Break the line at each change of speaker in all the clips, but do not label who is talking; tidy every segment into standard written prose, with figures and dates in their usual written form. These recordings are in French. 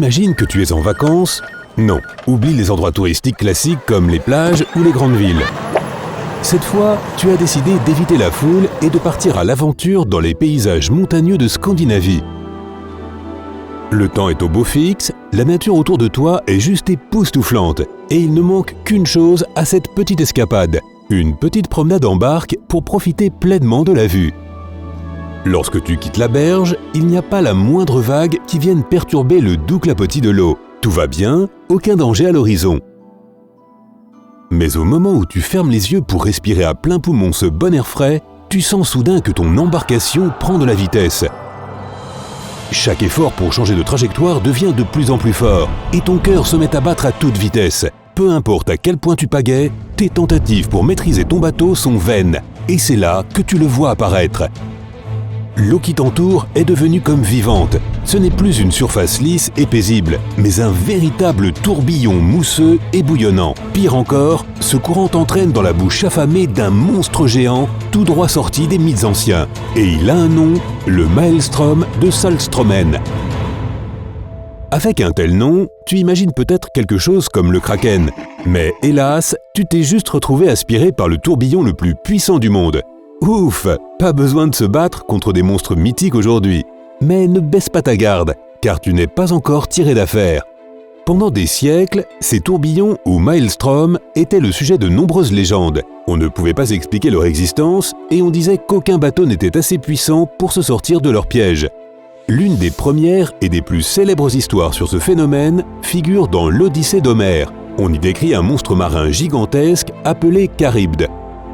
Imagine que tu es en vacances. Non, oublie les endroits touristiques classiques comme les plages ou les grandes villes. Cette fois, tu as décidé d'éviter la foule et de partir à l'aventure dans les paysages montagneux de Scandinavie. Le temps est au beau fixe, la nature autour de toi est juste époustouflante et il ne manque qu'une chose à cette petite escapade, une petite promenade en barque pour profiter pleinement de la vue. Lorsque tu quittes la berge, il n'y a pas la moindre vague qui vienne perturber le doux clapotis de l'eau. Tout va bien, aucun danger à l'horizon. Mais au moment où tu fermes les yeux pour respirer à plein poumon ce bon air frais, tu sens soudain que ton embarcation prend de la vitesse. Chaque effort pour changer de trajectoire devient de plus en plus fort et ton cœur se met à battre à toute vitesse. Peu importe à quel point tu pagaies, tes tentatives pour maîtriser ton bateau sont vaines et c'est là que tu le vois apparaître. L'eau qui t'entoure est devenue comme vivante. Ce n'est plus une surface lisse et paisible, mais un véritable tourbillon mousseux et bouillonnant. Pire encore, ce courant t'entraîne dans la bouche affamée d'un monstre géant, tout droit sorti des mythes anciens. Et il a un nom, le Maelstrom de Saltstraumen. Avec un tel nom, tu imagines peut-être quelque chose comme le Kraken. Mais hélas, tu t'es juste retrouvé aspiré par le tourbillon le plus puissant du monde. Ouf, pas besoin de se battre contre des monstres mythiques aujourd'hui. Mais ne baisse pas ta garde, car tu n'es pas encore tiré d'affaire. Pendant des siècles, ces tourbillons ou maelstrom étaient le sujet de nombreuses légendes. On ne pouvait pas expliquer leur existence et on disait qu'aucun bateau n'était assez puissant pour se sortir de leur piège. L'une des premières et des plus célèbres histoires sur ce phénomène figure dans l'Odyssée d'Homère. On y décrit un monstre marin gigantesque appelé Charybde,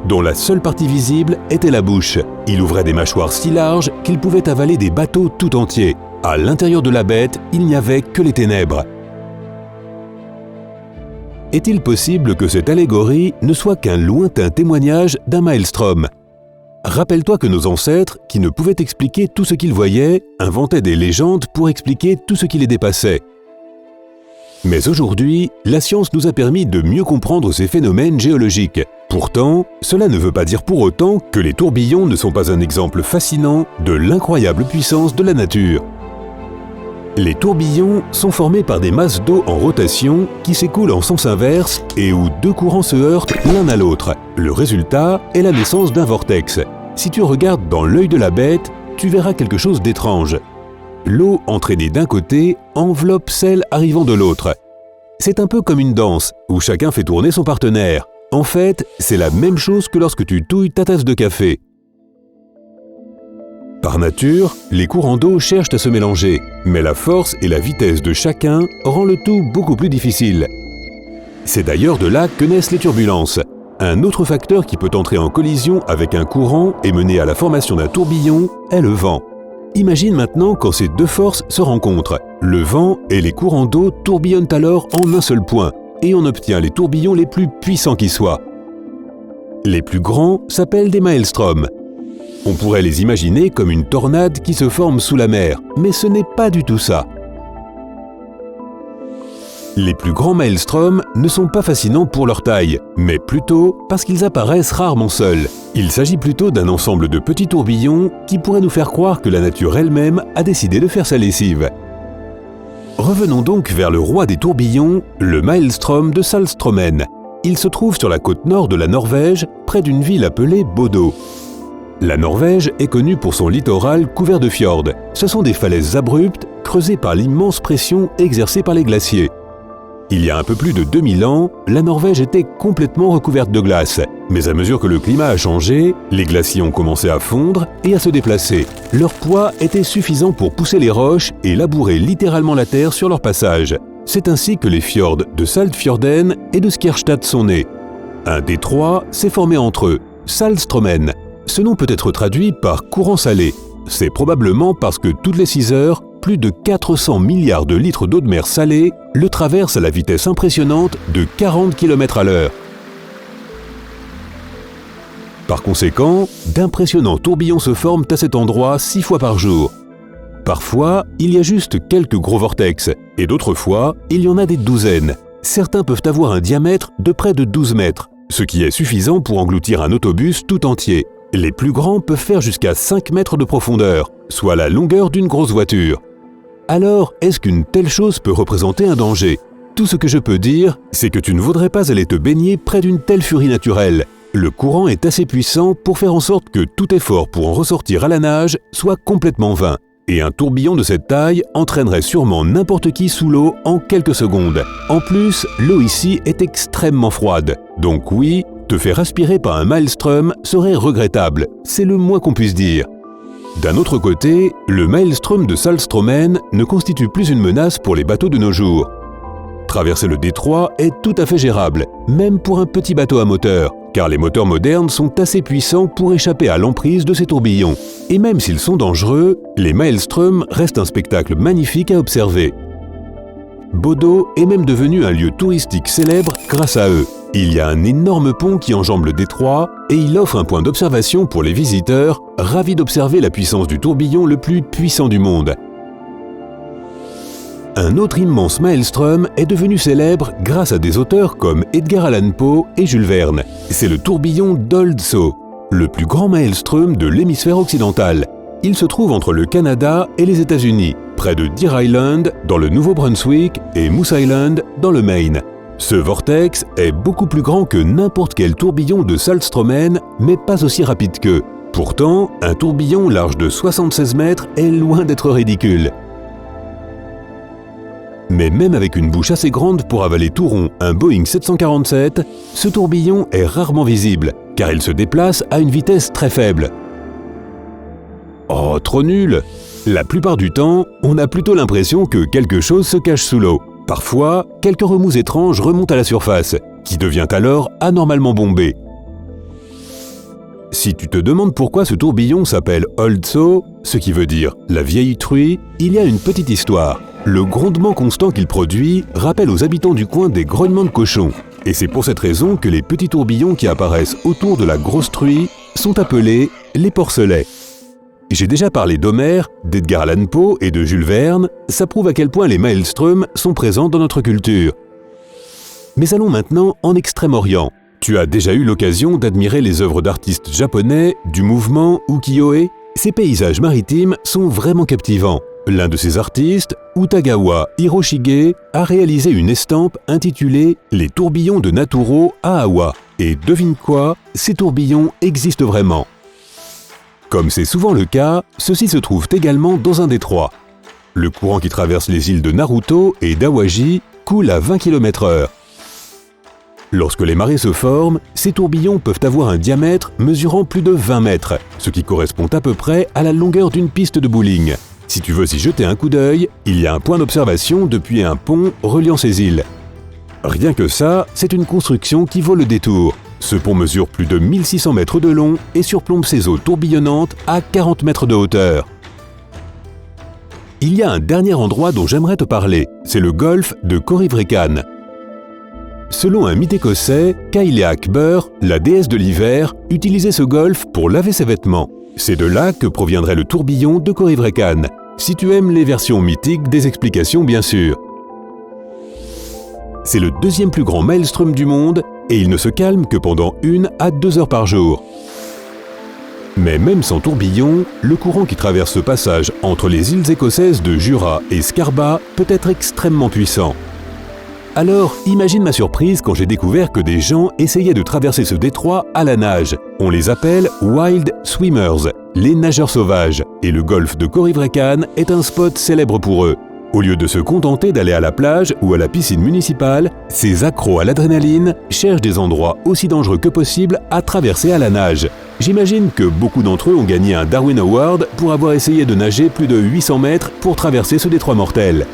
dont la seule partie visible était la bouche. Il ouvrait des mâchoires si larges qu'il pouvait avaler des bateaux tout entiers. À l'intérieur de la bête, il n'y avait que les ténèbres. Est-il possible que cette allégorie ne soit qu'un lointain témoignage d'un maelstrom ? Rappelle-toi que nos ancêtres, qui ne pouvaient expliquer tout ce qu'ils voyaient, inventaient des légendes pour expliquer tout ce qui les dépassait. Mais aujourd'hui, la science nous a permis de mieux comprendre ces phénomènes géologiques. Pourtant, cela ne veut pas dire pour autant que les tourbillons ne sont pas un exemple fascinant de l'incroyable puissance de la nature. Les tourbillons sont formés par des masses d'eau en rotation qui s'écoulent en sens inverse et où deux courants se heurtent l'un à l'autre. Le résultat est la naissance d'un vortex. Si tu regardes dans l'œil de la bête, tu verras quelque chose d'étrange. L'eau entraînée d'un côté enveloppe celle arrivant de l'autre. C'est un peu comme une danse, où chacun fait tourner son partenaire. En fait, c'est la même chose que lorsque tu touilles ta tasse de café. Par nature, les courants d'eau cherchent à se mélanger, mais la force et la vitesse de chacun rend le tout beaucoup plus difficile. C'est d'ailleurs de là que naissent les turbulences. Un autre facteur qui peut entrer en collision avec un courant et mener à la formation d'un tourbillon est le vent. Imagine maintenant quand ces deux forces se rencontrent. Le vent et les courants d'eau tourbillonnent alors en un seul point, et on obtient les tourbillons les plus puissants qui soient. Les plus grands s'appellent des maelstroms. On pourrait les imaginer comme une tornade qui se forme sous la mer, mais ce n'est pas du tout ça. Les plus grands maelstroms ne sont pas fascinants pour leur taille, mais plutôt parce qu'ils apparaissent rarement seuls. Il s'agit plutôt d'un ensemble de petits tourbillons qui pourraient nous faire croire que la nature elle-même a décidé de faire sa lessive. Revenons donc vers le roi des tourbillons, le Maelstrom de Saltstraumen. Il se trouve sur la côte nord de la Norvège, près d'une ville appelée Bodø. La Norvège est connue pour son littoral couvert de fjords. Ce sont des falaises abruptes creusées par l'immense pression exercée par les glaciers. Il y a un peu plus de 2000 ans, la Norvège était complètement recouverte de glace. Mais à mesure que le climat a changé, les glaciers ont commencé à fondre et à se déplacer. Leur poids était suffisant pour pousser les roches et labourer littéralement la terre sur leur passage. C'est ainsi que les fjords de Saltfjorden et de Skjerstad sont nés. Un détroit s'est formé entre eux, Saltstraumen. Ce nom peut être traduit par courant salé. C'est probablement parce que toutes les 6 heures, plus de 400 milliards de litres d'eau de mer salée le traversent à la vitesse impressionnante de 40 km/h. Par conséquent, d'impressionnants tourbillons se forment à cet endroit 6 fois par jour. Parfois, il y a juste quelques gros vortex, et d'autres fois, il y en a des douzaines. Certains peuvent avoir un diamètre de près de 12 mètres, ce qui est suffisant pour engloutir un autobus tout entier. Les plus grands peuvent faire jusqu'à 5 mètres de profondeur, soit la longueur d'une grosse voiture. Alors, est-ce qu'une telle chose peut représenter un danger? Tout ce que je peux dire, c'est que tu ne voudrais pas aller te baigner près d'une telle furie naturelle. Le courant est assez puissant pour faire en sorte que tout effort pour en ressortir à la nage soit complètement vain. Et un tourbillon de cette taille entraînerait sûrement n'importe qui sous l'eau en quelques secondes. En plus, l'eau ici est extrêmement froide. Donc oui, te faire aspirer par un maelstrom serait regrettable. C'est le moins qu'on puisse dire. D'un autre côté, le maelstrom de Saltstraumen ne constitue plus une menace pour les bateaux de nos jours. Traverser le détroit est tout à fait gérable, même pour un petit bateau à moteur, car les moteurs modernes sont assez puissants pour échapper à l'emprise de ces tourbillons. Et même s'ils sont dangereux, les maelstroms restent un spectacle magnifique à observer. Bodo est même devenu un lieu touristique célèbre grâce à eux. Il y a un énorme pont qui enjambe le détroit et il offre un point d'observation pour les visiteurs, ravis d'observer la puissance du tourbillon le plus puissant du monde. Un autre immense maelstrom est devenu célèbre grâce à des auteurs comme Edgar Allan Poe et Jules Verne. C'est le tourbillon d'Old Saw, le plus grand maelstrom de l'hémisphère occidental. Il se trouve entre le Canada et les États-Unis, près de Deer Island dans le Nouveau-Brunswick et Moose Island dans le Maine. Ce vortex est beaucoup plus grand que n'importe quel tourbillon de Saltstraumen, mais pas aussi rapide qu'eux. Pourtant, un tourbillon large de 76 mètres est loin d'être ridicule. Mais même avec une bouche assez grande pour avaler tout rond un Boeing 747, ce tourbillon est rarement visible, car il se déplace à une vitesse très faible. Oh, trop nul! La plupart du temps, on a plutôt l'impression que quelque chose se cache sous l'eau. Parfois, quelques remous étranges remontent à la surface, qui devient alors anormalement bombée. Si tu te demandes pourquoi ce tourbillon s'appelle Old Saw, ce qui veut dire la vieille truie, il y a une petite histoire. Le grondement constant qu'il produit rappelle aux habitants du coin des grognements de cochons. Et c'est pour cette raison que les petits tourbillons qui apparaissent autour de la grosse truie sont appelés les porcelets. J'ai déjà parlé d'Homère, d'Edgar Allan Poe et de Jules Verne, ça prouve à quel point les maelstroms sont présents dans notre culture. Mais allons maintenant en Extrême-Orient. Tu as déjà eu l'occasion d'admirer les œuvres d'artistes japonais du mouvement ukiyo-e? Ces paysages maritimes sont vraiment captivants. L'un de ces artistes, Utagawa Hiroshige, a réalisé une estampe intitulée « Les tourbillons de Naturo à Awa ». Et devine quoi, ces tourbillons existent vraiment. Comme c'est souvent le cas, ceux-ci se trouvent également dans un détroit. Le courant qui traverse les îles de Naruto et d'Awaji coule à 20 km/h. Lorsque les marées se forment, ces tourbillons peuvent avoir un diamètre mesurant plus de 20 mètres, ce qui correspond à peu près à la longueur d'une piste de bowling. Si tu veux y jeter un coup d'œil, il y a un point d'observation depuis un pont reliant ces îles. Rien que ça, c'est une construction qui vaut le détour. Ce pont mesure plus de 1600 mètres de long et surplombe ses eaux tourbillonnantes à 40 mètres de hauteur. Il y a un dernier endroit dont j'aimerais te parler, c'est le golfe de Corryvreckan. Selon un mythe écossais, Cailleach Burr, la déesse de l'hiver, utilisait ce golfe pour laver ses vêtements. C'est de là que proviendrait le tourbillon de Corryvreckan. Si tu aimes les versions mythiques des explications, bien sûr. C'est le deuxième plus grand maelstrom du monde et il ne se calme que pendant 1 à 2 heures par jour. Mais même sans tourbillon, le courant qui traverse ce passage entre les îles écossaises de Jura et Scarba peut être extrêmement puissant. Alors, imagine ma surprise quand j'ai découvert que des gens essayaient de traverser ce détroit à la nage. On les appelle Wild Swimmers, les nageurs sauvages, et le golfe de Corryvreckan est un spot célèbre pour eux. Au lieu de se contenter d'aller à la plage ou à la piscine municipale, ces accros à l'adrénaline cherchent des endroits aussi dangereux que possible à traverser à la nage. J'imagine que beaucoup d'entre eux ont gagné un Darwin Award pour avoir essayé de nager plus de 800 mètres pour traverser ce détroit mortel.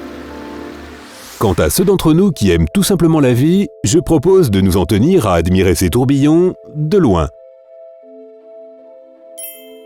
Quant à ceux d'entre nous qui aiment tout simplement la vie, je propose de nous en tenir à admirer ces tourbillons de loin.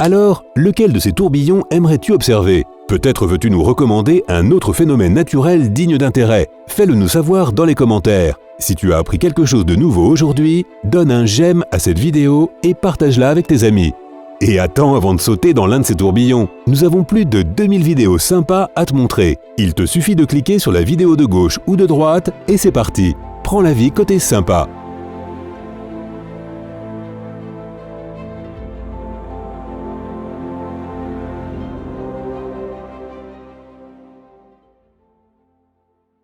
Alors, lequel de ces tourbillons aimerais-tu observer? Peut-être veux-tu nous recommander un autre phénomène naturel digne d'intérêt? Fais-le nous savoir dans les commentaires. Si tu as appris quelque chose de nouveau aujourd'hui, donne un j'aime à cette vidéo et partage-la avec tes amis. Et attends avant de sauter dans l'un de ces tourbillons. Nous avons plus de 2000 vidéos sympas à te montrer. Il te suffit de cliquer sur la vidéo de gauche ou de droite et c'est parti. Prends la vie côté sympa.